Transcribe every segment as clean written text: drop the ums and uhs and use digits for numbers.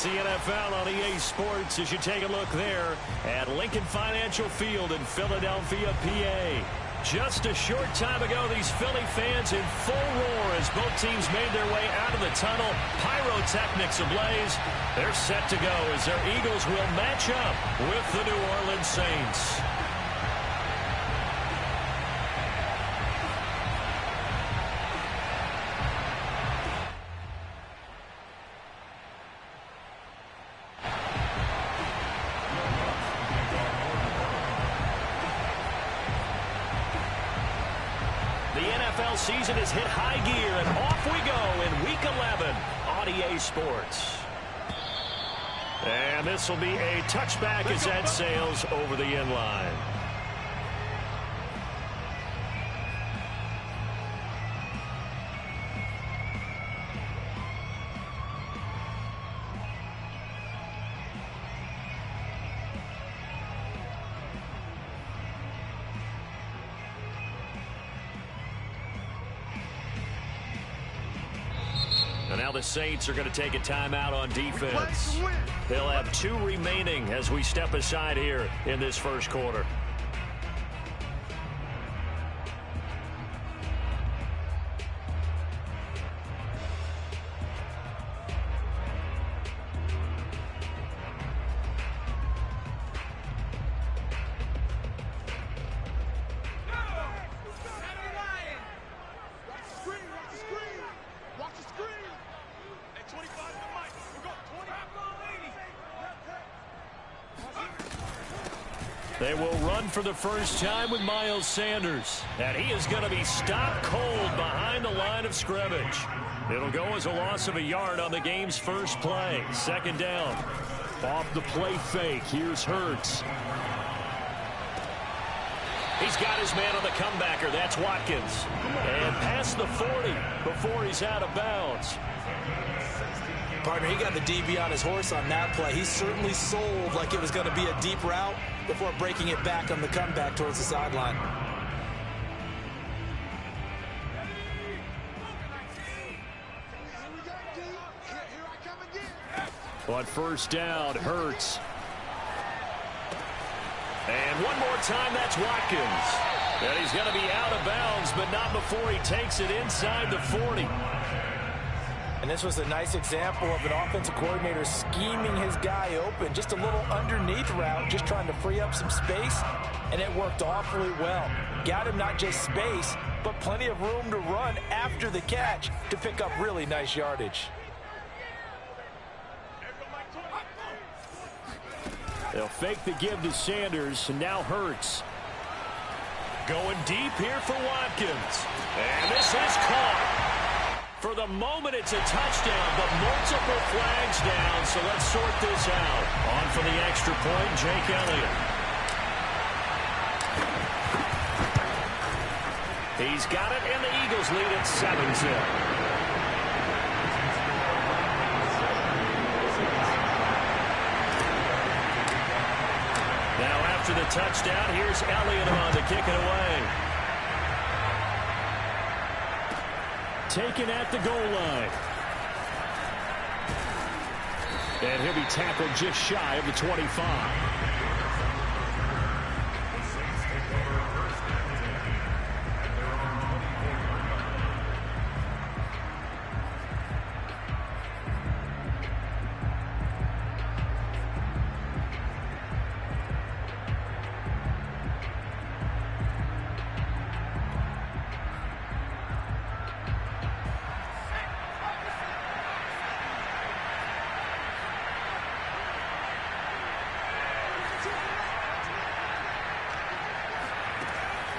the NFL on EA Sports as you take a look there at Lincoln Financial Field in Philadelphia, PA. Just a short time ago, these Philly fans in full roar as both teams made their way out of the tunnel. Pyrotechnics ablaze. They're set to go as their Eagles will match up with the New Orleans Saints. Season has hit high gear, and off we go in Week 11 on EA Sports. And this will be a touchback as that sails over the end line. Now the Saints are going to take a timeout on defense. They'll have 2 remaining as we step aside here in this first quarter. They will run for the first time with Miles Sanders. And he is going to be stopped cold behind the line of scrimmage. It'll go as a loss of a yard on the game's first play. Second down. Off the play fake. Here's Hurts. He's got his man on the comebacker. That's Watkins. And past the 40 before he's out of bounds. Partner, he got the DB on his horse on that play. He certainly sold like it was going to be a deep route before breaking it back on the comeback towards the sideline. On first down, Hurts. And one more time, that's Watkins. And he's going to be out of bounds, but not before he takes it inside the 40. And this was a nice example of an offensive coordinator scheming his guy open. Just a little underneath route, just trying to free up some space, and it worked awfully well. Got him not just space, but plenty of room to run after the catch to pick up really nice yardage. They'll fake the give to Sanders, and now Hurts. Going deep here for Watkins. And this is caught. For the moment, it's a touchdown, but multiple flags down, so let's sort this out. On for the extra point, Jake Elliott. He's got it, and the Eagles lead at 7-0. Now after the touchdown, here's Elliott on to kick it away. Taken at the goal line. And he'll be tackled just shy of the 25.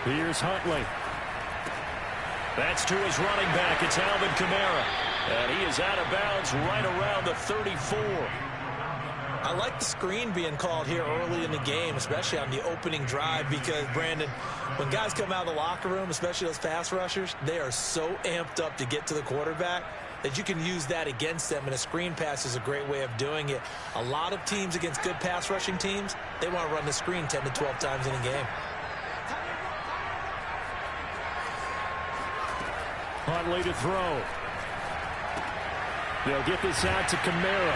Here's Huntley. That's to his running back. It's Alvin Kamara. And he is out of bounds right around the 34. I like the screen being called here early in the game, especially on the opening drive, because, Brandon, when guys come out of the locker room, especially those pass rushers, they are so amped up to get to the quarterback that you can use that against them, and a screen pass is a great way of doing it. A lot of teams against good pass rushing teams, they want to run the screen 10 to 12 times in a game. Huntley to throw. They'll get this out to Kamara.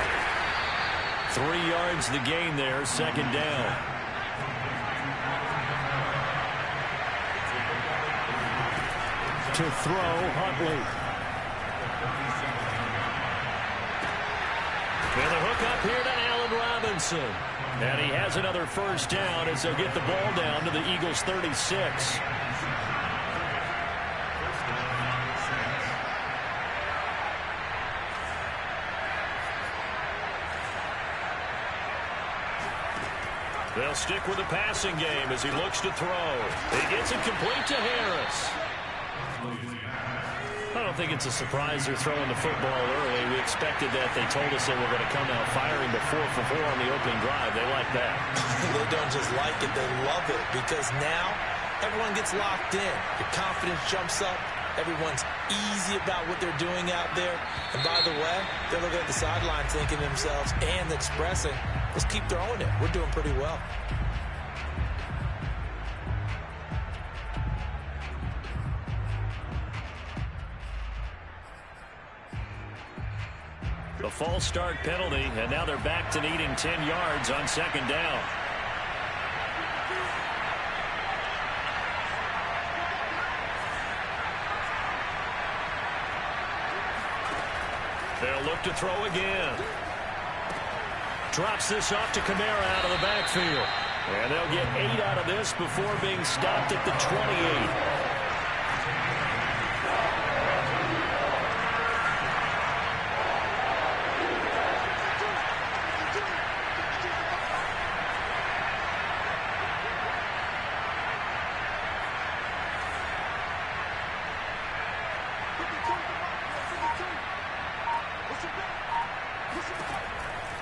3 yards the gain there, second down. To throw, Huntley. And the hook up here to Allen Robinson. And he has another first down as they'll get the ball down to the Eagles' 36. They'll stick with the passing game as he looks to throw. He gets it complete to Harris. I don't think it's a surprise they're throwing the football early. We expected that. They told us they were going to come out firing before 4 for 4 on the opening drive. They like that. They don't just like it, they love it, because now everyone gets locked in. Your confidence jumps up. Everyone's easy about what they're doing out there. And by the way, they're looking at the sideline thinking to themselves and expressing, let's keep throwing it. We're doing pretty well. The false start penalty, and now they're back to needing 10 yards on second down. They'll look to throw again. Drops this off to Kamara out of the backfield. And they'll get 8 out of this before being stopped at the 28.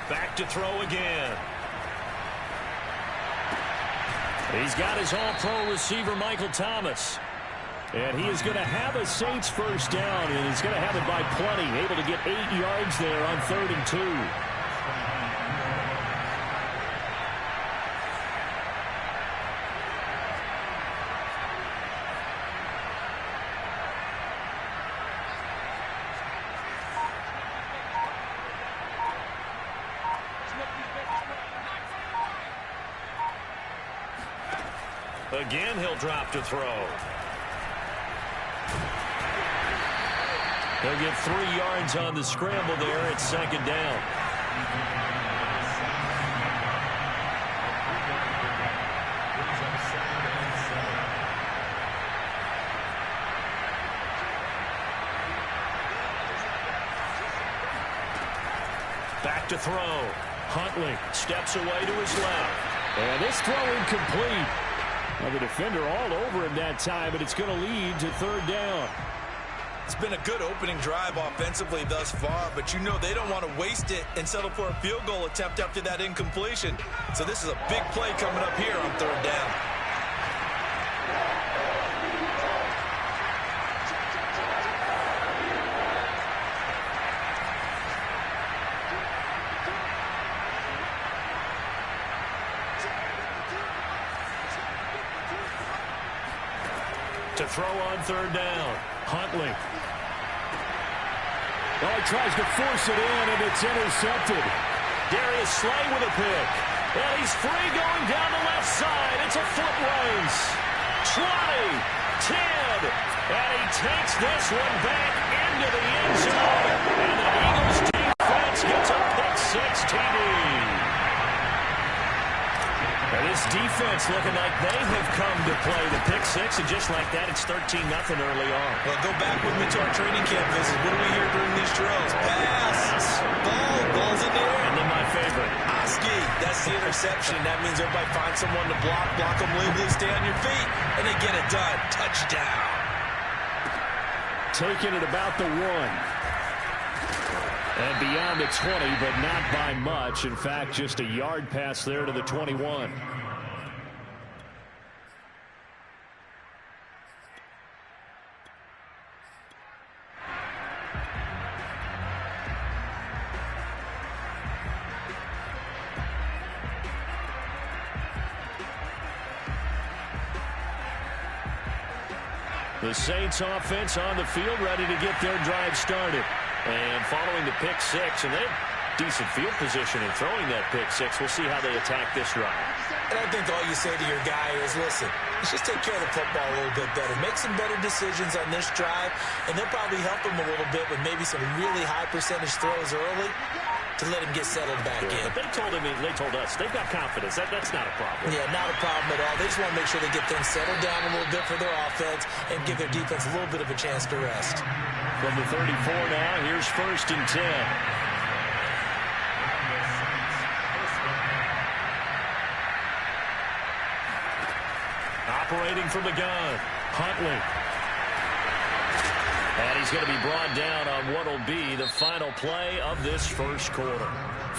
Back to throw again. He's got his all-pro receiver, Michael Thomas. And he is going to have a Saints first down, and he's going to have it by plenty. Able to get 8 yards there on 3rd and 2. Again, he'll drop to throw. He'll get 3 yards on the scramble there at second down. Back to throw. Huntley steps away to his left. And this throw incomplete. Now the defender all over him that time, but it's going to lead to 3rd down. It's been a good opening drive offensively thus far, but you know they don't want to waste it and settle for a field goal attempt after that incompletion. So this is a big play coming up here on 3rd down. To throw on 3rd down. Huntley. Oh, he tries to force it in, and it's intercepted. Darius Slay with a pick. And he's free going down the left side. It's a foot race. 20, 10, and he takes this one back into the end zone. And the Eagles defense gets a pick-6 TD. And this defense looking like they have come to play the pick-6, and just like that, it's 13-0 early on. Well, go back with me to our training camp visit. What do we hear during these drills? Pass, ball's in the air. And then my favorite. Oski, that's the interception. That means everybody find someone to block them legally, stay on your feet, and they get it done. Touchdown. Taking it about the 1. And beyond the 20, but not by much. In fact, just a yard pass there to the 21. The Saints offense on the field, ready to get their drive started. And following the pick-6, and decent field position in throwing that pick six. We'll see how they attack this drive. And I think all you say to your guy is, listen, let's just take care of the football a little bit better. Make some better decisions on this drive, and they'll probably help him a little bit with maybe some really high percentage throws early to let him get settled back in. But they told us, they've got confidence. That's not a problem. Yeah, not a problem at all. They just want to make sure they get things settled down a little bit for their offense and give their defense a little bit of a chance to rest. From the 34 now, here's 1st and 10. Operating from the gun, Huntley. And he's going to be brought down on what will be the final play of this first quarter.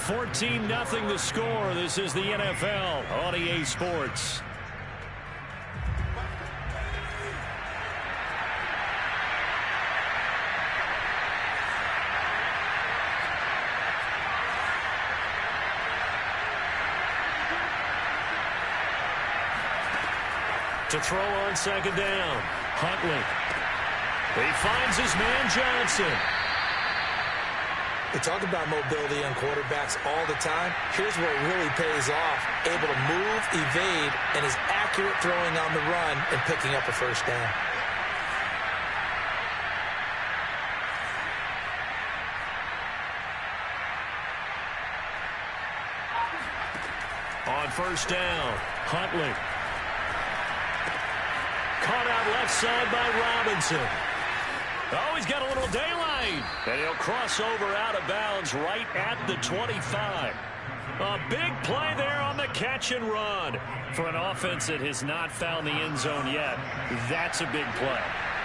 14-0 the score. This is the NFL on EA Sports. To throw on 2nd down, Huntley. He finds his man Johnson. We talk about mobility on quarterbacks all the time. Here's where it really pays off. Able to move, evade, and is accurate throwing on the run and picking up a first down. On 1st down, Huntley. Caught out left side by Robinson. Oh, he's got a little daylight. And he'll cross over out of bounds right at the 25. A big play there on the catch and run. For an offense that has not found the end zone yet, that's a big play.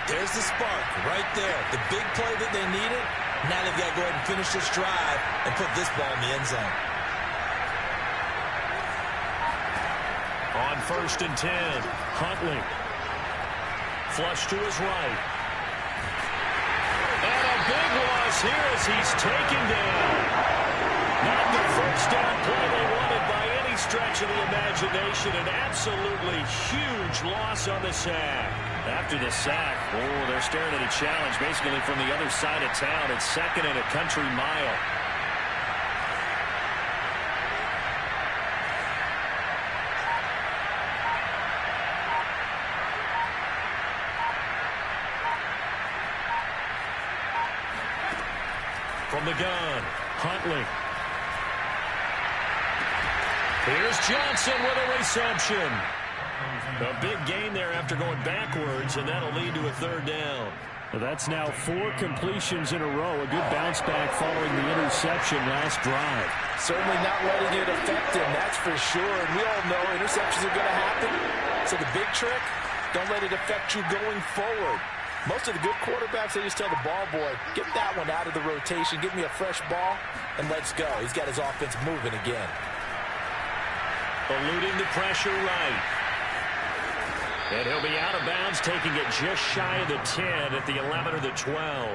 There's the spark right there. The big play that they needed. Now they've got to go ahead and finish this drive and put this ball in the end zone. On 1st and 10, Huntley. Flush to his right. And a big loss here as he's taken down. Not the first down play they wanted by any stretch of the imagination. An absolutely huge loss on the sack. After the sack, they're staring at a challenge basically from the other side of town. It's 2nd and a country mile. From the gun, Huntley. Here's Johnson with a reception. A big gain there after going backwards, and that'll lead to a 3rd down. Well, that's now 4 completions in a row. A good bounce back following the interception last drive. Certainly not letting it affect him, that's for sure. And we all know interceptions are going to happen. So the big trick, don't let it affect you going forward. Most of the good quarterbacks, they just tell the ball boy, get that one out of the rotation, give me a fresh ball, and let's go. He's got his offense moving again. Eluding the pressure right. And he'll be out of bounds, taking it just shy of the 10 at the 11 or the 12.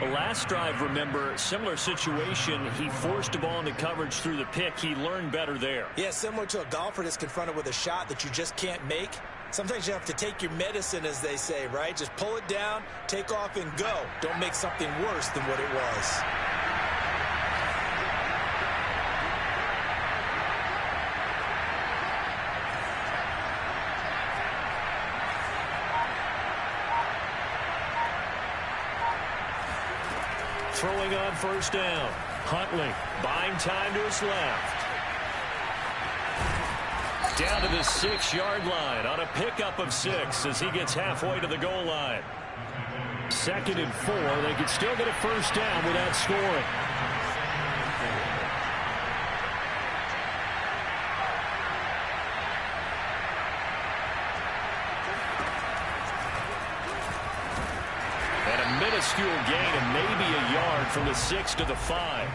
The last drive, remember, similar situation. He forced a ball into coverage through the pick. He learned better there. Yeah, similar to a golfer that's confronted with a shot that you just can't make. Sometimes you have to take your medicine, as they say, right? Just pull it down, take off, and go. Don't make something worse than what it was. Throwing on 1st down. Huntley buying time to his left. Down to the 6-yard line on a pickup of 6 as he gets halfway to the goal line. 2nd and 4. They could still get a first down without scoring. And a minuscule gain of maybe a yard from the 6 to the 5.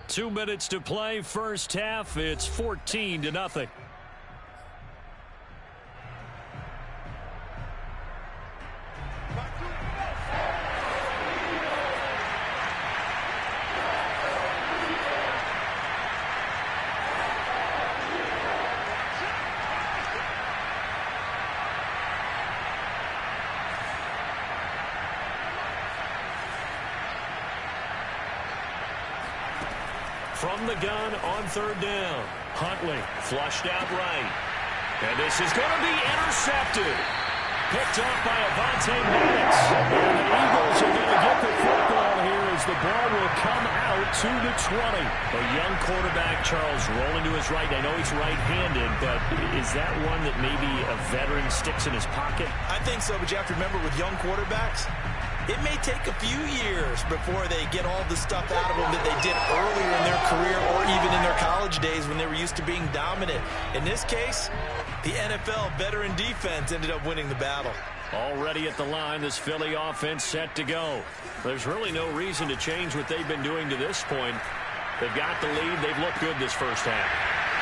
Two minutes to play, first half. It's 14-0. from the gun on third down. Huntley flushed out right. And this is going to be intercepted. Picked up by Avonte Maddox. And the Eagles are going to get the football here as the ball will come out to the 20. A young quarterback, Charles, rolling to his right. I know he's right-handed, but is that one that maybe a veteran sticks in his pocket? I think so, but you have to remember with young quarterbacks, it may take a few years before they get all the stuff out of them that they did earlier in their career or even in their college days when they were used to being dominant. In this case, the NFL veteran defense ended up winning the battle. Already at the line, this Philly offense set to go. There's really no reason to change what they've been doing to this point. They've got the lead. They've looked good this first half.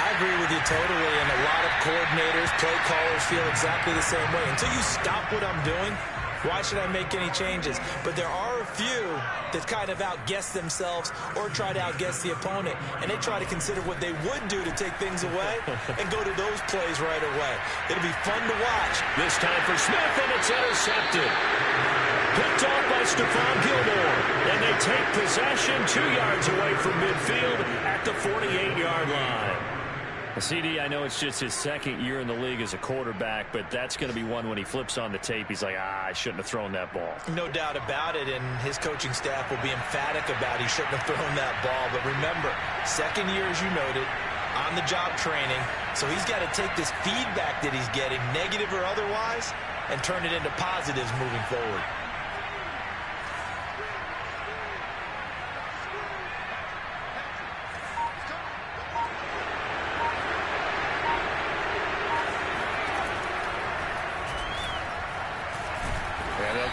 I agree with you totally, and a lot of coordinators, play callers feel exactly the same way. Until you stop what I'm doing, why should I make any changes? But there are a few that kind of outguess themselves or try to outguess the opponent, and they try to consider what they would do to take things away and go to those plays right away. It'll be fun to watch. This time for Smith, and it's intercepted. Picked off by Stephon Gilmore, and they take possession 2 yards away from midfield at the 48-yard line. CD, I know it's just his second year in the league as a quarterback, but that's going to be one when he flips on the tape, he's like, I shouldn't have thrown that ball. No doubt about it, and his coaching staff will be emphatic about he shouldn't have thrown that ball. But remember, second year, as you noted, on-the-job training, so he's got to take this feedback that he's getting, negative or otherwise, and turn it into positives moving forward.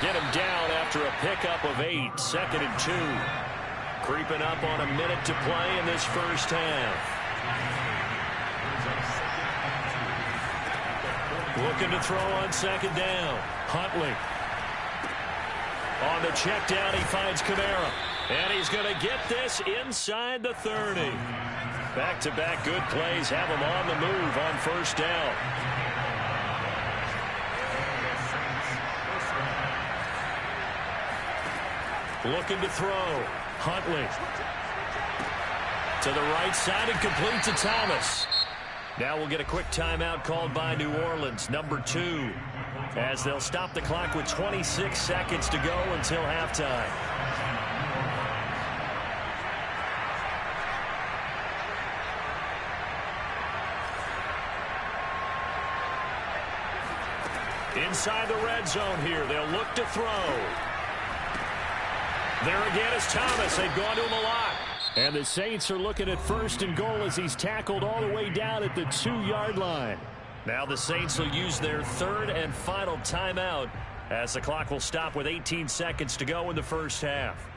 Get him down after a pickup of 8, 2nd and 2. Creeping up on a minute to play in this first half. Looking to throw on second down. Huntley. On the check down, he finds Kamara. And he's going to get this inside the 30. Back-to-back good plays have him on the move on first down. Looking to throw. Huntley. To the right side and complete to Thomas. Now we'll get a quick timeout called by New Orleans, number 2, as they'll stop the clock with 26 seconds to go until halftime. Inside the red zone here, they'll look to throw. There again is Thomas. They've gone to him a lot. And the Saints are looking at 1st and goal as he's tackled all the way down at the 2-yard line. Now the Saints will use their 3rd and final timeout as the clock will stop with 18 seconds to go in the first half.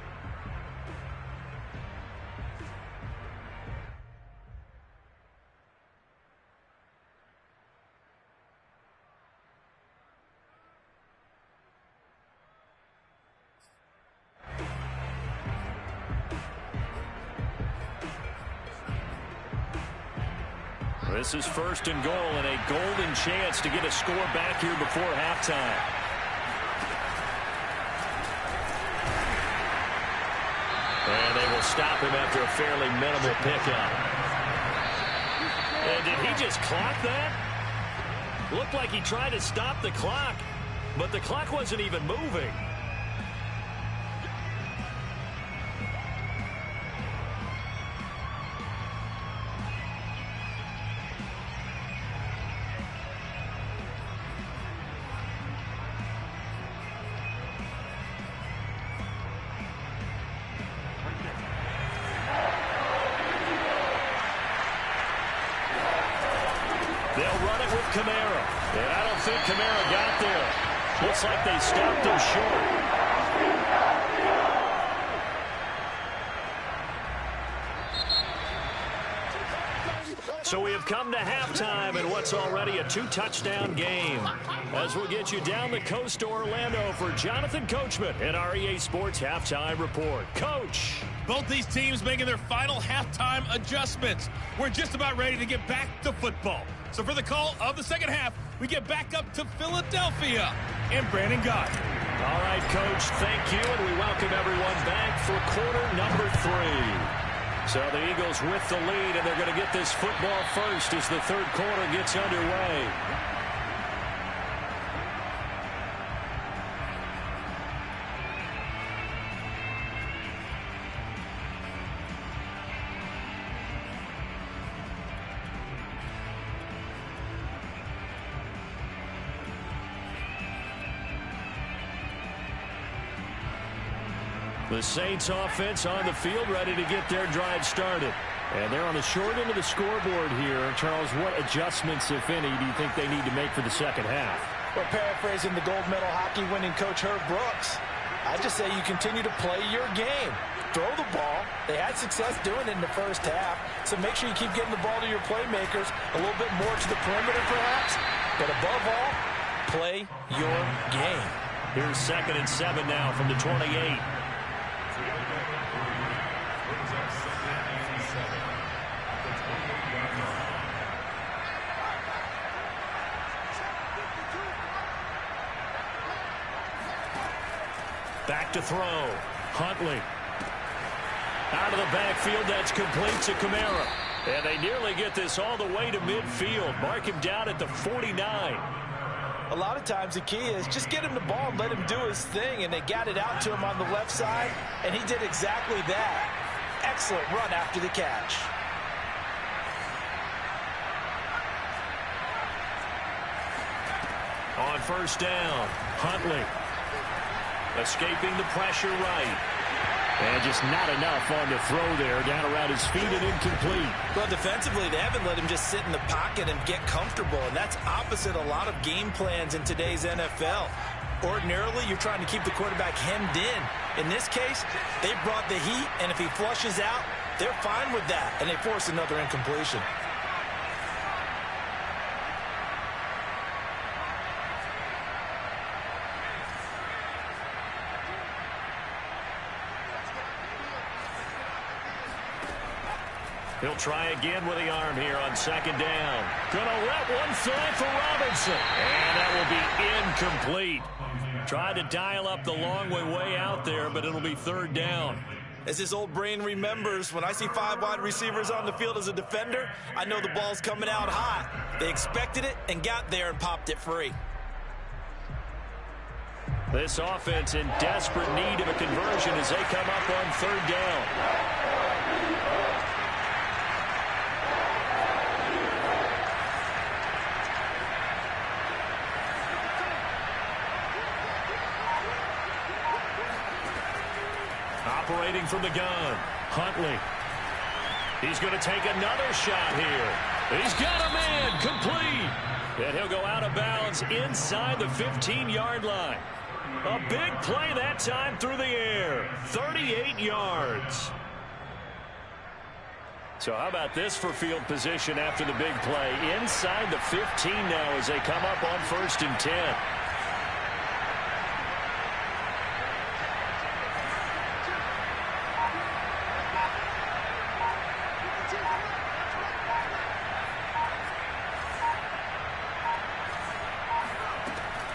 This is 1st and goal and a golden chance to get a score back here before halftime. And they will stop him after a fairly minimal pickup. And did he just clock that? Looked like he tried to stop the clock, but the clock wasn't even moving. They'll run it with Kamara. And I don't think Kamara got there. Looks like they stopped him short. So we have come to halftime in what's already a 2-touchdown game. As we'll get you down the coast to Orlando for Jonathan Coachman and our EA Sports Halftime Report. Coach. Both these teams making their final halftime adjustments. We're just about ready to get back to football. So for the call of the second half, we get back up to Philadelphia and Brandon Gaudin. All right, Coach, thank you, and we welcome everyone back for quarter number 3. So the Eagles with the lead, and they're going to get this football first as the third quarter gets underway. The Saints offense on the field, ready to get their drive started. And they're on the short end of the scoreboard here. Charles, what adjustments, if any, do you think they need to make for the second half? Well, paraphrasing the gold medal hockey winning coach Herb Brooks, I just say you continue to play your game. Throw the ball. They had success doing it in the first half, so make sure you keep getting the ball to your playmakers, a little bit more to the perimeter perhaps, but above all, play your game. Here's 2nd and 7 now from the 28. Back to throw. Huntley. Out of the backfield, that's complete to Kamara. And they nearly get this all the way to midfield. Mark him down at the 49. A lot of times the key is just get him the ball and let him do his thing, and they got it out to him on the left side, and he did exactly that. Excellent run after the catch. On first down, Huntley. Escaping the pressure right. And just not enough on the throw there. Down around his feet and incomplete. Well, defensively, they haven't let him just sit in the pocket and get comfortable. And that's opposite a lot of game plans in today's NFL. Ordinarily, you're trying to keep the quarterback hemmed in. In this case, they brought the heat, and if he flushes out, they're fine with that. And they force another incompletion. He'll try again with the arm here on 2nd down. Gonna let one fly for Robinson. And that will be incomplete. Tried to dial up the long way out there, but it'll be 3rd down. As his old brain remembers, when I see 5 wide receivers on the field as a defender, I know the ball's coming out hot. They expected it and got there and popped it free. This offense in desperate need of a conversion as they come up on 3rd down. Operating from the gun, Huntley. He's going to take another shot here. He's got a man, complete. And he'll go out of bounds inside the 15-yard line. A big play that time through the air. 38 yards. So how about this for field position after the big play? Inside the 15 now as they come up on 1st and 10.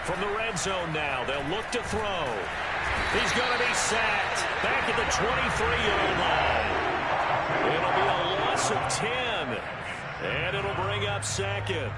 From the red zone now, they'll look to throw. He's going to be sacked back at the 23-yard line. It'll be a loss of 10, and it'll bring up 2nd.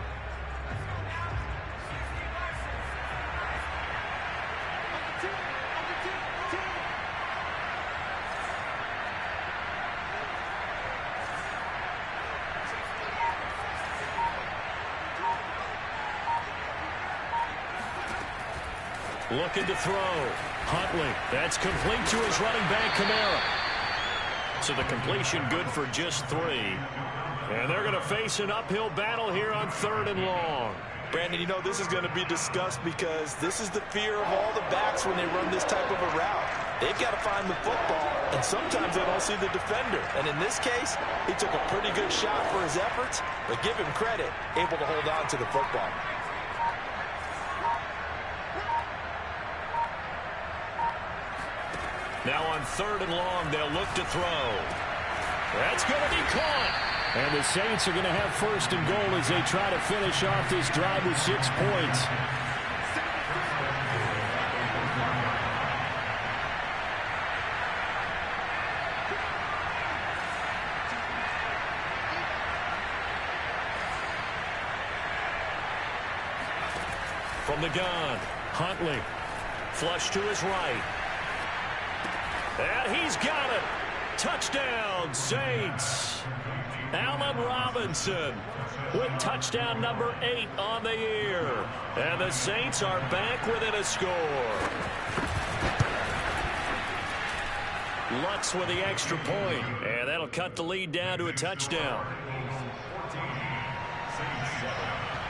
Looking to throw. Huntley. That's complete to his running back, Kamara. So the completion good for just 3. And they're going to face an uphill battle here on 3rd and long. Brandon, you know this is going to be discussed because this is the fear of all the backs when they run this type of a route. They've got to find the football, and sometimes they don't see the defender. And in this case, he took a pretty good shot for his efforts, but give him credit, able to hold on to the football. Now on 3rd and long, they'll look to throw. That's going to be caught. And the Saints are going to have 1st and goal as they try to finish off this drive with 6 points. From the gun, Huntley. Flush to his right. And he's got it. Touchdown, Saints. Allen Robinson with touchdown number 8 on the year. And the Saints are back within a score. Lutz with the extra point. And that'll cut the lead down to a touchdown.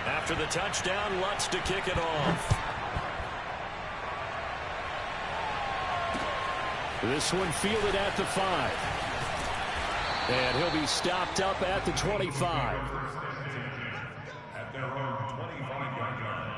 After the touchdown, Lutz to kick it off. This one fielded at the 5. And he'll be stopped up at the 25. At their own 25-yard line.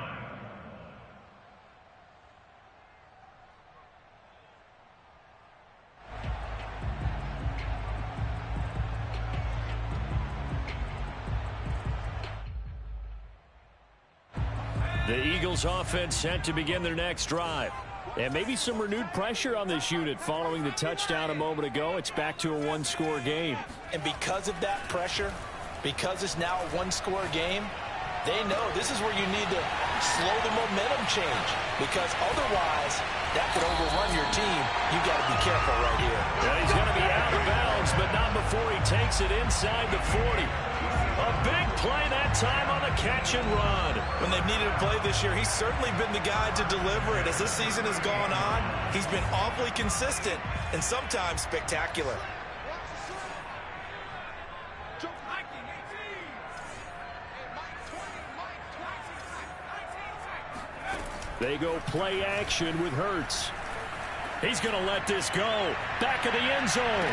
The Eagles offense set to begin their next drive. And maybe some renewed pressure on this unit following the touchdown a moment ago. It's back to a one-score game. And because of that pressure, because it's now a one-score game, they know this is where you need to slow the momentum change. Because otherwise, that could overrun your team. You got to be careful right here. Yeah, he's going to be out of bounds, but not before he takes it inside the 40. A big play that time on the catch and run. When they've needed a play this year, he's certainly been the guy to deliver it. As this season has gone on, he's been awfully consistent and sometimes spectacular. They go play action with Hurts. He's going to let this go. Back of the end zone.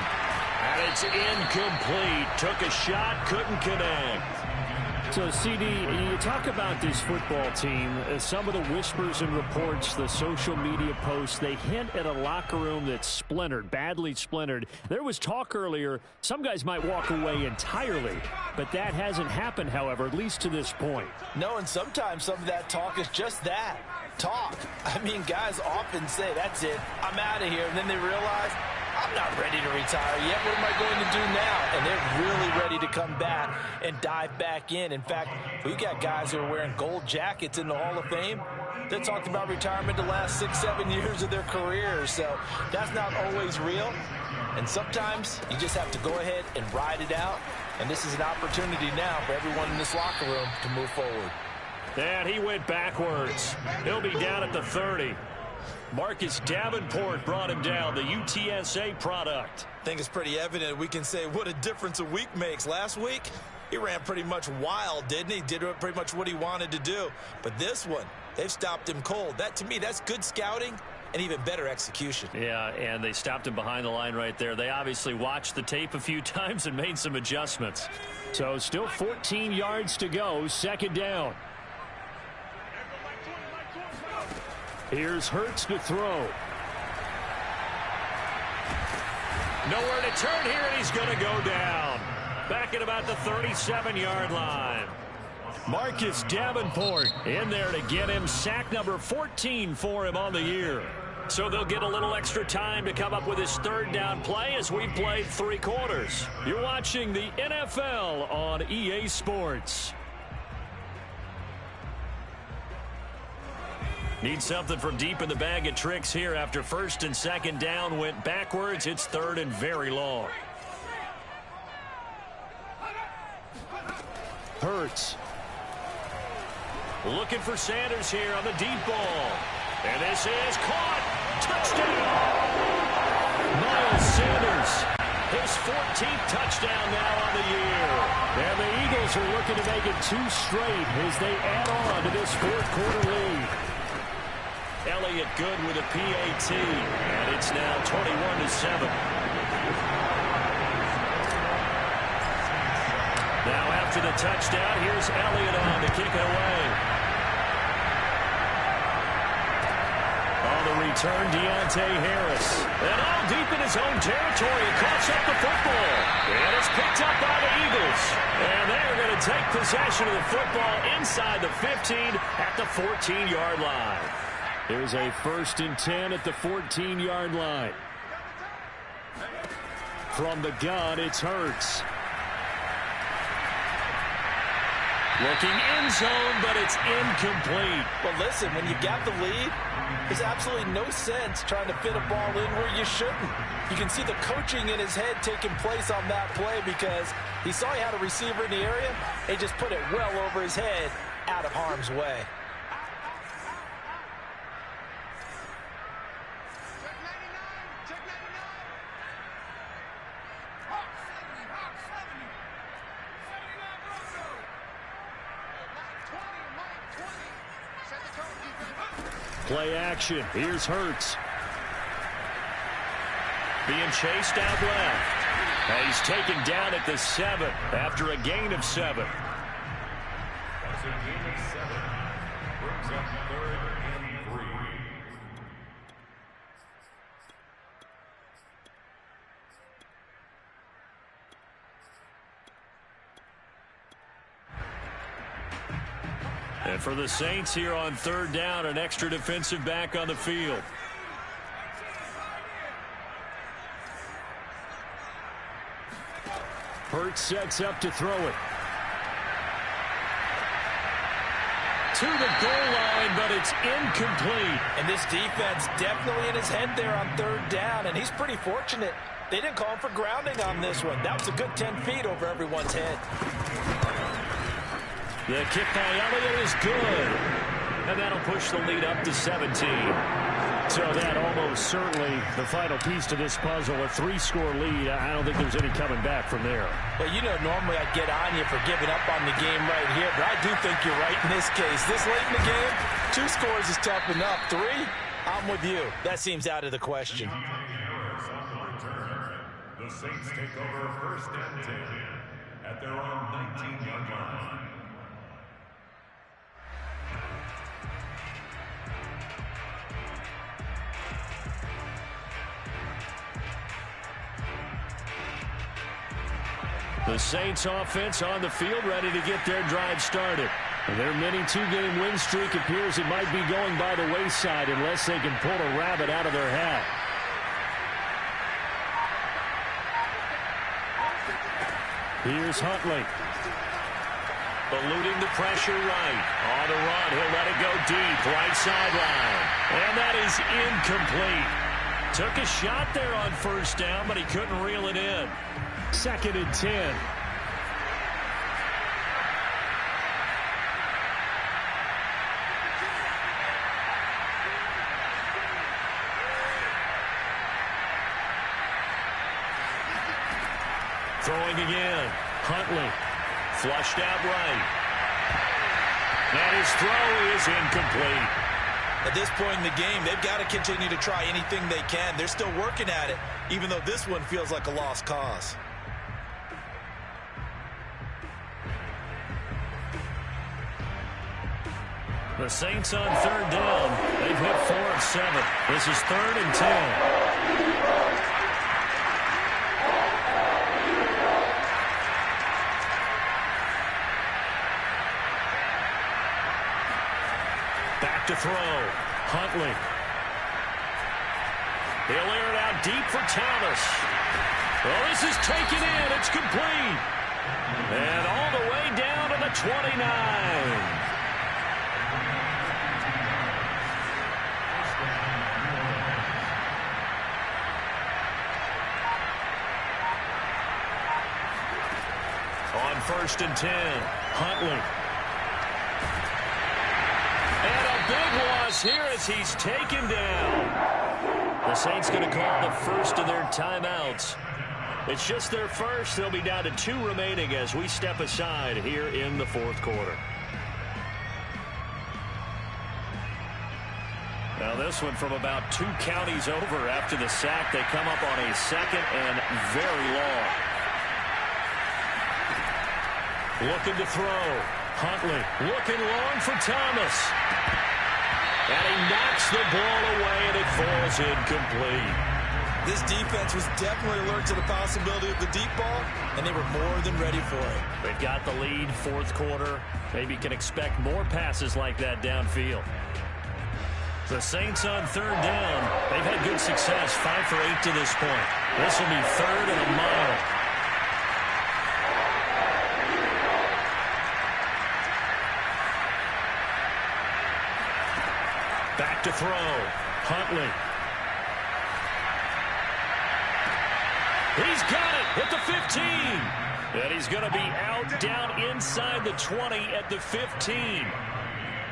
And it's incomplete. Took a shot, couldn't connect. So, CD, you talk about this football team, some of the whispers and reports, the social media posts, they hint at a locker room that's splintered, badly splintered. There was talk earlier, some guys might walk away entirely, but that hasn't happened, however, at least to this point. No, and sometimes some of that talk is just that, talk. I mean, guys often say, that's it, I'm out of here, and then they realize, I'm not ready to retire yet. What am I going to do now? And they're really ready to come back and dive back in. In fact, we got guys who are wearing gold jackets in the Hall of Fame. They talked about retirement the last 6-7 years of their careers. So that's not always real. And sometimes you just have to go ahead and ride it out. And this is an opportunity now for everyone in this locker room to move forward. And he went backwards. He'll be down at the 30. Marcus Davenport brought him down, the UTSA product. I think it's pretty evident we can say what a difference a week makes. Last week, he ran pretty much wild, didn't he? Did pretty much what he wanted to do. But this one, they've stopped him cold. That, to me, that's good scouting and even better execution. Yeah, and they stopped him behind the line right there. They obviously watched the tape a few times and made some adjustments. So still 14 yards to go, second down. Here's Hurts to throw. Nowhere to turn here, and he's going to go down. Back at about the 37-yard line. Marcus Davenport in there to get him sack number 14 for him on the year. So they'll get a little extra time to come up with his third down play as we played 3 quarters. You're watching the NFL on EA Sports. Need something from deep in the bag of tricks here after first and second down went backwards. It's third and very long. Hurts. Looking for Sanders here on the deep ball. And this is caught. Touchdown. Miles Sanders. His 14th touchdown now on the year. And the Eagles are looking to make it 2 straight as they add on to this fourth quarter lead. Elliott good with a PAT, and it's now 21-7. Now after the touchdown, here's Elliott on to kick it away. On the return, Deontay Harris. And all deep in his own territory, he coughs up the football. And it's picked up by the Eagles. And they're going to take possession of the football inside the 15 at the 14-yard line. There's a 1st and 10 at the 14-yard line. From the gun, it's Hurts. Looking end zone, but it's incomplete. Well, listen, when you got the lead, there's absolutely no sense trying to fit a ball in where you shouldn't. You can see the coaching in his head taking place on that play because he saw he had a receiver in the area and just put it well over his head out of harm's way. Play action. Here's Hurts. Being chased out left. And he's taken down at the 7 after a gain of 7. That's a gain of 7. Brings up 3rd and 3. And for the Saints here on 3rd down, an extra defensive back on the field. Hurts sets up to throw it. To the goal line, but it's incomplete. And this defense definitely in his head there on 3rd down, and he's pretty fortunate. They didn't call him for grounding on this one. That was a good 10 feet over everyone's head. The kick by Elliott is good. And that'll push the lead up to 17. So that almost certainly the final piece to this puzzle, a 3-score lead. I don't think there's any coming back from there. Well, you know, normally I'd get on you for giving up on the game right here, but I do think you're right in this case. This late in the game, 2 scores is tough enough. 3, I'm with you. That seems out of the question. The Saints take over 1st and 10 at their own 19-yard line. The Saints offense on the field, ready to get their drive started. Their mini 2-game win streak appears it might be going by the wayside unless they can pull a rabbit out of their hat. Here's Huntley. Eluding the pressure right. On the run, he'll let it go deep, right sideline. And that is incomplete. Took a shot there on 1st down, but he couldn't reel it in. 2nd and 10. Throwing again. Huntley. Flushed out right. And his throw is incomplete. At this point in the game, they've got to continue to try anything they can. They're still working at it, even though this one feels like a lost cause. The Saints on 3rd down. They've hit 4 of 7. This is 3rd and 10. Back to throw. Huntley. He'll air it out deep for Thomas. Well, this is taken in. It's complete. And all the way down to the 29. On 1st and 10, Huntley. And a big loss here as he's taken down. The Saints going to call the first of their timeouts. It's just their first. They'll be down to 2 remaining as we step aside here in the 4th quarter. Now this one from about 2 counties over after the sack. They come up on a 2nd and very long. Looking to throw. Huntley looking long for Thomas. And he knocks the ball away, and it falls incomplete. This defense was definitely alert to the possibility of the deep ball, and they were more than ready for it. They've got the lead, 4th quarter. Maybe can expect more passes like that downfield. The Saints on 3rd down. They've had good success, 5 for 8 to this point. This will be 3rd and a mile. Back to throw. Huntley. He's got it at the 15. And he's going to be out down inside the 20 at the 15.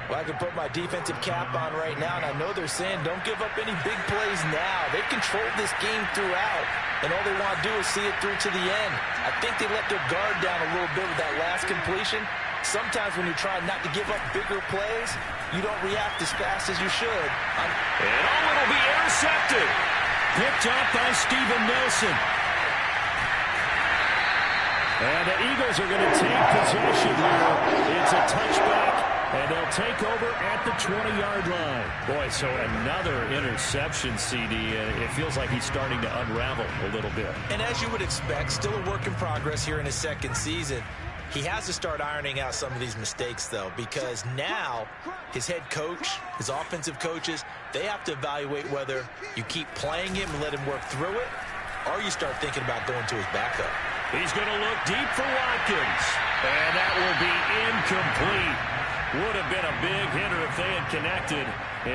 Well, I can put my defensive cap on right now, and I know they're saying don't give up any big plays now. They've controlled this game throughout, and all they want to do is see it through to the end. I think they let their guard down a little bit with that last completion. Sometimes when you're trying not to give up bigger plays, you don't react as fast as you should. It'll be intercepted. Picked up by Steven Nelson. And the Eagles are going to take possession here. It's a touchback, and they'll take over at the 20-yard line. Boy, so another interception, CD. It feels like he's starting to unravel a little bit. And as you would expect, still a work in progress here in his second season. He has to start ironing out some of these mistakes, though, because now his head coach, his offensive coaches, they have to evaluate whether you keep playing him and let him work through it, or you start thinking about going to his backup. He's going to look deep for Watkins. And that will be incomplete. Would have been a big hitter if they had connected.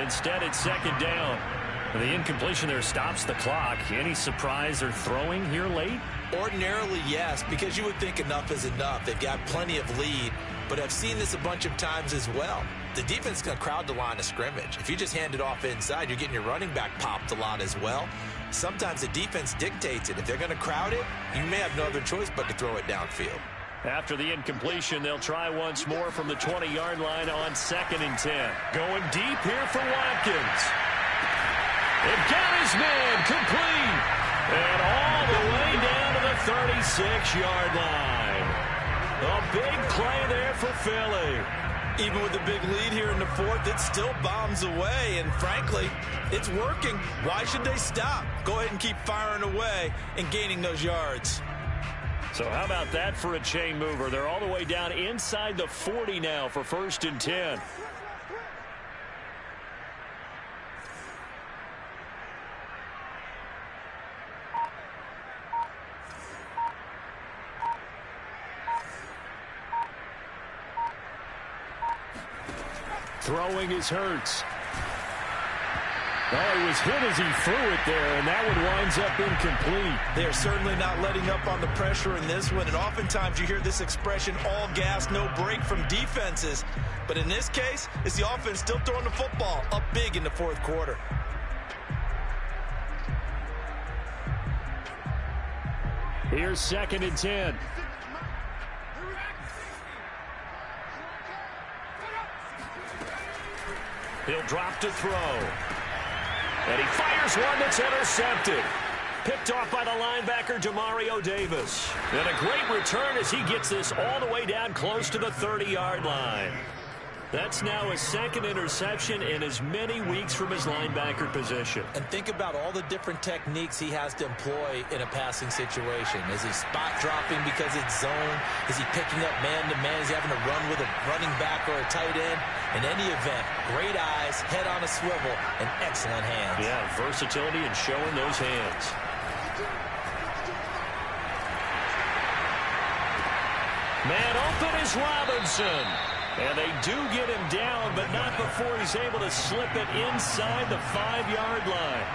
Instead, it's second down. The incompletion there stops the clock. Any surprise they're throwing here late? Ordinarily, yes, because you would think enough is enough. They've got plenty of lead, but I've seen this a bunch of times as well. The defense is going to crowd the line of scrimmage. If you just hand it off inside, you're getting your running back popped a lot as well. Sometimes the defense dictates it. If they're going to crowd it, you may have no other choice but to throw it downfield. After the incompletion, they'll try once more from the 20-yard line on 2nd and 10. Going deep here for Watkins. It got his man complete. And all the way down to the 36-yard line. A big play there for Philly. Even with the big lead here in the fourth, it still bombs away. And frankly, it's working. Why should they stop? Go ahead and keep firing away and gaining those yards. So how about that for a chain mover? They're all the way down inside the 40 now for 1st and 10. Throwing is Hurts. Oh, he was hit as he threw it there, and that one winds up incomplete. They're certainly not letting up on the pressure in this one, and oftentimes you hear this expression, all gas, no break from defenses. But in this case, it's the offense still throwing the football up big in the fourth quarter. Here's 2nd and 10. He'll drop to throw. And he fires one that's intercepted. Picked off by the linebacker, Demario Davis. And a great return as he gets this all the way down close to the 30-yard line. That's now his 2nd interception in as many weeks from his linebacker position. And think about all the different techniques he has to employ in a passing situation. Is he spot dropping because it's zone? Is he picking up man-to-man? Is he having to run with a running back or a tight end? In any event, great eyes, head on a swivel, and excellent hands. Yeah, versatility and showing those hands. Man open is Robinson. And they do get him down, but not before he's able to slip it inside the 5-yard line.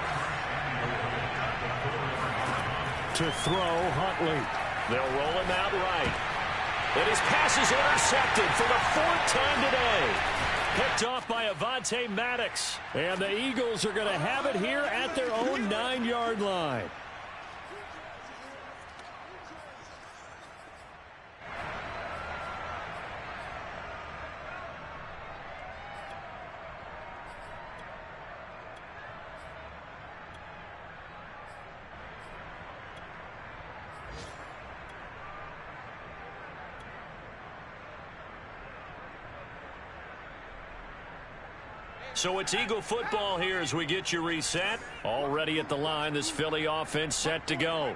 To throw, Huntley. They'll roll him out right. And his pass is intercepted for the 4th time today. Picked off by Avonte Maddox. And the Eagles are going to have it here at their own 9-yard line. So it's Eagle football here as we get you reset. Already at the line, this Philly offense set to go.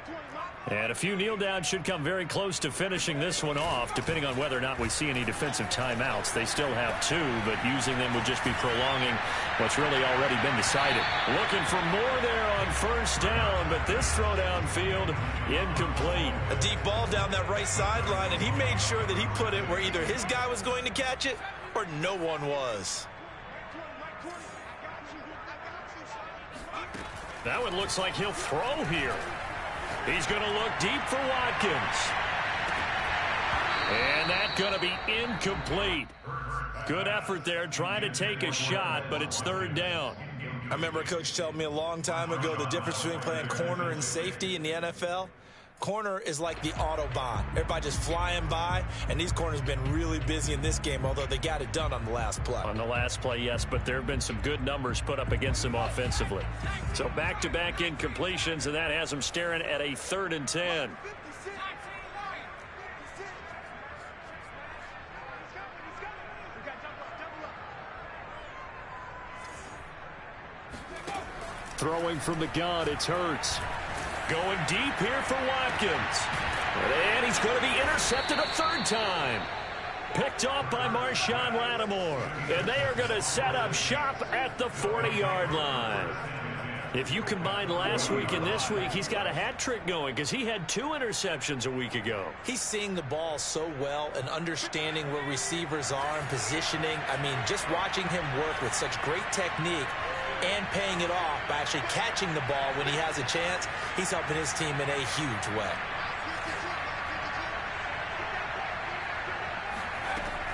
And a few kneel downs should come very close to finishing this one off, depending on whether or not we see any defensive timeouts. They still have 2, but using them would just be prolonging what's really already been decided. Looking for more there on 1st down, but this throw downfield incomplete. A deep ball down that right sideline, and he made sure that he put it where either his guy was going to catch it or no one was. That one looks like he'll throw here. He's going to look deep for Watkins. And that's going to be incomplete. Good effort there, trying to take a shot, but it's third down. I remember a coach telling me a long time ago the difference between playing corner and safety in the NFL. Corner is like the Autobahn. Everybody just flying by, and these corners have been really busy in this game, although they got it done on the last play. On the last play, yes, but there have been some good numbers put up against them offensively. So back-to-back incompletions, and that has them staring at a 3rd and 10. Throwing from the gun, it's Hurts. Going deep here for Watkins. And he's going to be intercepted a 3rd time. Picked off by Marshawn Lattimore. And they are going to set up shop at the 40-yard line. If you combine last week and this week, he's got a hat trick going because he had 2 interceptions a week ago. He's seeing the ball so well and understanding where receivers are and positioning. I mean, just watching him work with such great technique and paying it off by actually catching the ball when he has a chance, he's helping his team in a huge way.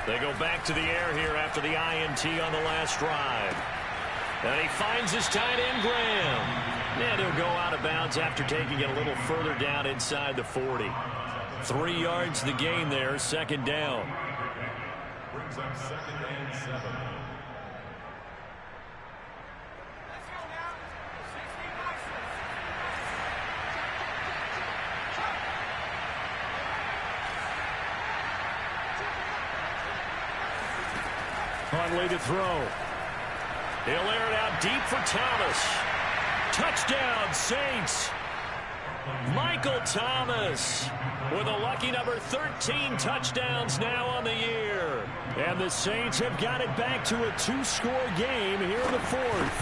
They go back to the air here after the INT on the last drive. And he finds his tight end, Graham. And he'll go out of bounds after taking it a little further down inside the 40. 3 yards the gain there, 2nd down. Brings up 2nd and 7. Huntley to throw. He'll air it out deep for Thomas. Touchdown, Saints. Michael Thomas with a lucky number 13 touchdowns now on the year. And the Saints have got it back to a 2-score game here in the 4th.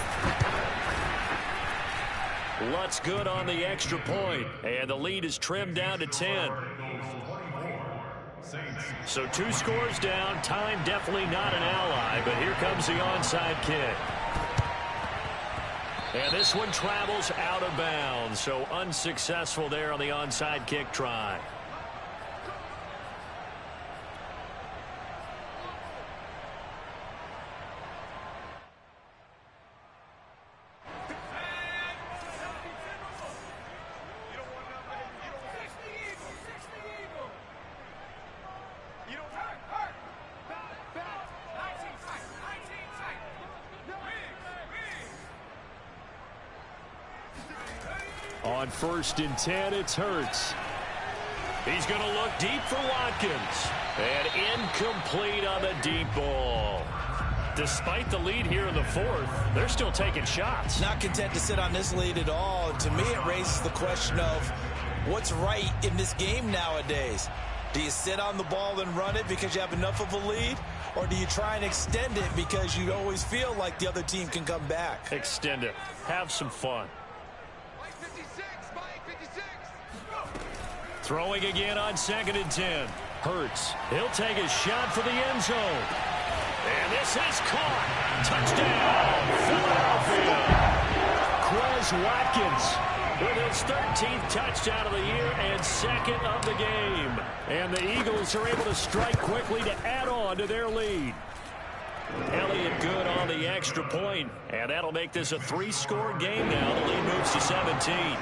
Lutz good on the extra point, and the lead is trimmed down to 10. So 2 scores down. Time definitely not an ally, but here comes the onside kick. And this one travels out of bounds, so unsuccessful there on the onside kick try. On 1st and 10, it's Hurts. He's going to look deep for Watkins. And incomplete on the deep ball. Despite the lead here in the 4th, they're still taking shots. Not content to sit on this lead at all. To me, it raises the question of what's right in this game nowadays. Do you sit on the ball and run it because you have enough of a lead? Or do you try and extend it because you always feel like the other team can come back? Extend it. Have some fun. Throwing again on 2nd and 10. Hurts. He'll take a shot for the end zone. And this is caught. Touchdown, Philadelphia. Quez Watkins with his 13th touchdown of the year and 2nd of the game. And the Eagles are able to strike quickly to add on to their lead. Elliott good on the extra point. And that'll make this a 3-score game now. The lead moves to 17.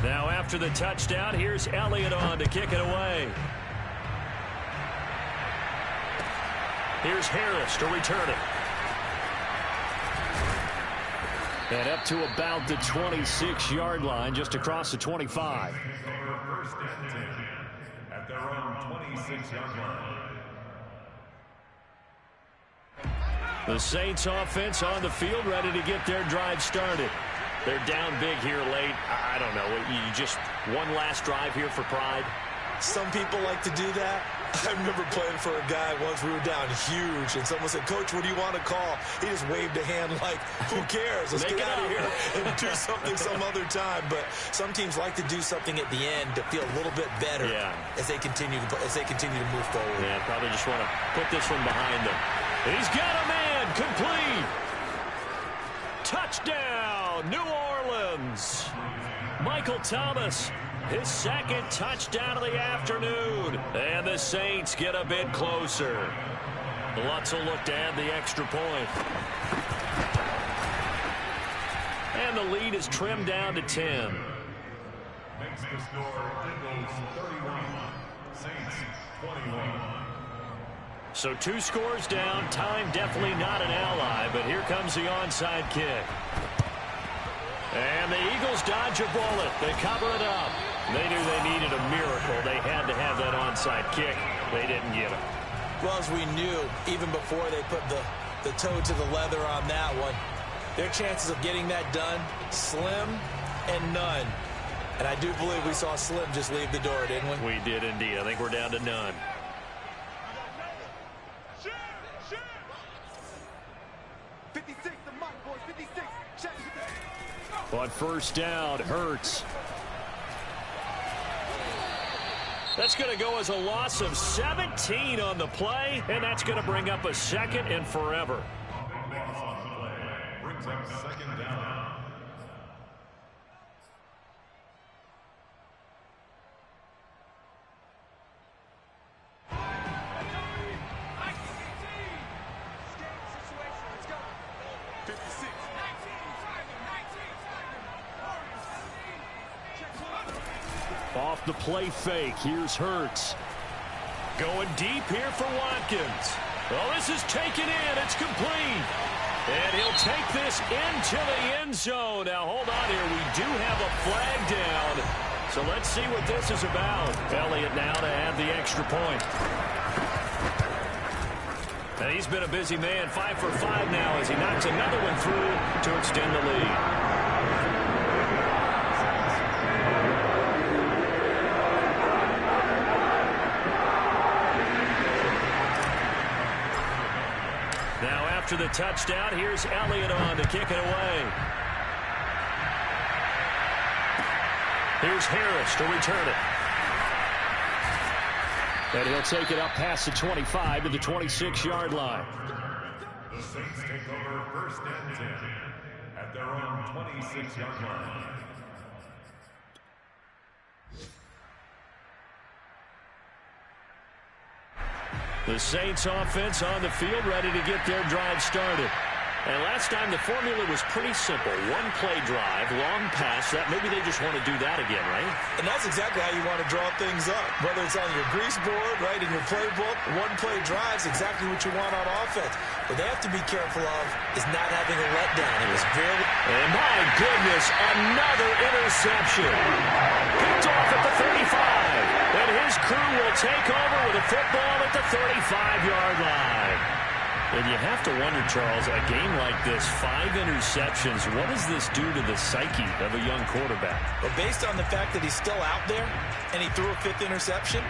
Now after the touchdown, here's Elliott on to kick it away. Here's Harris to return it. And up to about the 26-yard line, just across the 25. 1st and 10 at their own 26-yard line. The Saints offense on the field, ready to get their drive started. They're down big here late. I don't know. You just one last drive here for pride. Some people like to do that. I remember playing for a guy once. We were down huge, and someone said, "Coach, what do you want to call?" He just waved a hand like, "Who cares? Let's get out of here and do something some other time." But some teams like to do something at the end to feel a little bit better as they continue to move forward. Yeah, probably just want to put this one behind them. He's got a man, complete. Touchdown, New Orleans. Michael Thomas, his second touchdown of the afternoon. And the Saints get a bit closer. Lutz will look to add the extra point. And the lead is trimmed down to 10. Makes the score Eagles 31, Saints 21. So 2 scores down. Time definitely not an ally, but here comes the onside kick. And the Eagles dodge a bullet. They cover it up. They knew they needed a miracle. They had to have that onside kick. They didn't get it. Well, as we knew, even before they put the toe to the leather on that one, their chances of getting that done, slim and none. And I do believe we saw Slim just leave the door, didn't we? We did indeed. I think we're down to none. 56, the mic, boys, 56. Check it. On first down, Hurts. That's going to go as a loss of 17 on the play, and that's going to bring up a second and forever. Brings up second down. Off the play fake, here's Hurts. Going deep here for Watkins. Well, this is taken in. It's complete. And he'll take this into the end zone. Now, hold on here. We do have a flag down. So let's see what this is about. Elliott now to add the extra point. And he's been a busy man. 5 for 5 now as he knocks another one through to extend the lead. After the touchdown, here's Elliott on to kick it away. Here's Harris to return it. And he'll take it up past the 25 to the 26-yard line. The Saints take over first and 10 at their own 26-yard line. The Saints offense on the field, ready to get their drive started. And last time the formula was pretty simple. One play drive, long pass. That maybe they just want to do that again, right? And that's exactly how you want to draw things up. Whether it's on your grease board, right, in your playbook, one play drive's exactly what you want on offense. What they have to be careful of is not having a letdown. It was very... And my goodness, another interception. Picked off at the 35. And his crew will take over with a football at the 35-yard line. And you have to wonder, Charles, a game like this, 5 interceptions, what does this do to the psyche of a young quarterback? Well, based on the fact that he's still out there and he threw a 5th interception,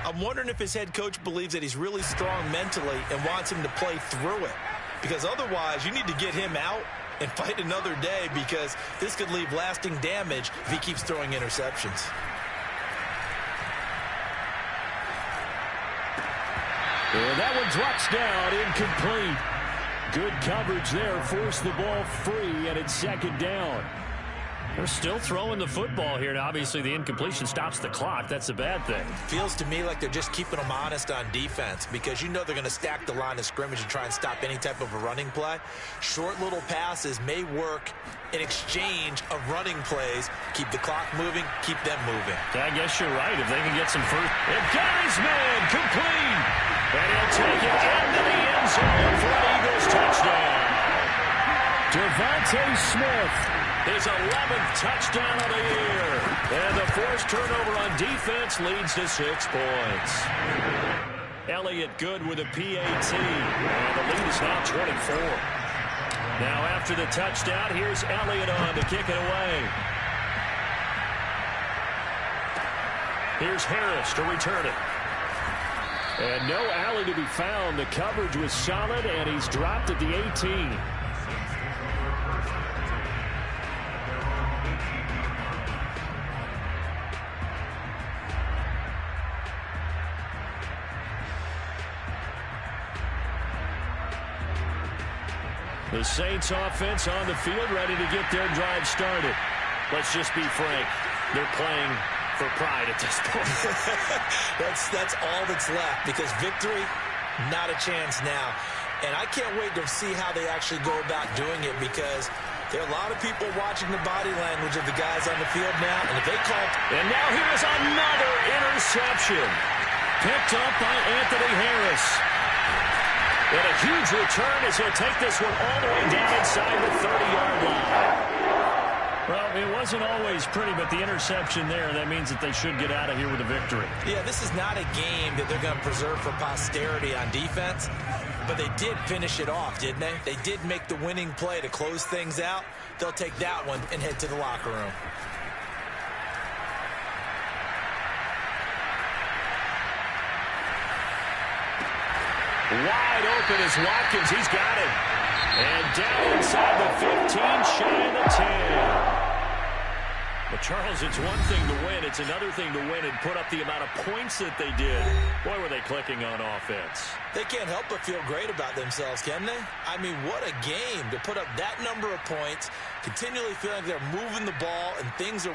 I'm wondering if his head coach believes that he's really strong mentally and wants him to play through it. Because otherwise, you need to get him out and fight another day, because this could leave lasting damage if he keeps throwing interceptions. And that one drops down, incomplete. Good coverage there, forced the ball free, and it's second down. They're still throwing the football here. Now, obviously, the incompletion stops the clock. That's a bad thing. Feels to me like they're just keeping them honest on defense, because you know they're going to stack the line of scrimmage and try and stop any type of a running play. Short little passes may work in exchange of running plays. Keep the clock moving, keep them moving. I guess you're right. If they can get some first... And got his man, complete! And he'll take it into the end zone for an Eagles touchdown. Devontae Smith, his 11th touchdown of the year. And the forced turnover on defense leads to 6 points. Elliott good with a PAT. And the lead is now 24. Now after the touchdown, here's Elliott on to kick it away. Here's Harris to return it. And no alley to be found. The coverage was solid, and he's dropped at the 18. The Saints offense on the field, ready to get their drive started. Let's just be frank. They're playing for pride at this point. That's all that's left, because victory, not a chance now. And I can't wait to see how they actually go about doing it, because there are a lot of people watching the body language of the guys on the field now. And if they call... And now here's another interception. Picked up by Anthony Harris. And a huge return as he'll take this one all the way down inside the 30-yard line. Well, it wasn't always pretty, but the interception there, that means that they should get out of here with a victory. Yeah, this is not a game that they're going to preserve for posterity on defense, but they did finish it off, didn't they? They did make the winning play to close things out. They'll take that one and head to the locker room. Wide open is Watkins. He's got it. And down inside the 15, shy of the 10. But, Charles, it's one thing to win. It's another thing to win and put up the amount of points that they did. Boy, were they clicking on offense. They can't help but feel great about themselves, can they? I mean, what a game to put up that number of points, continually feeling like they're moving the ball and things are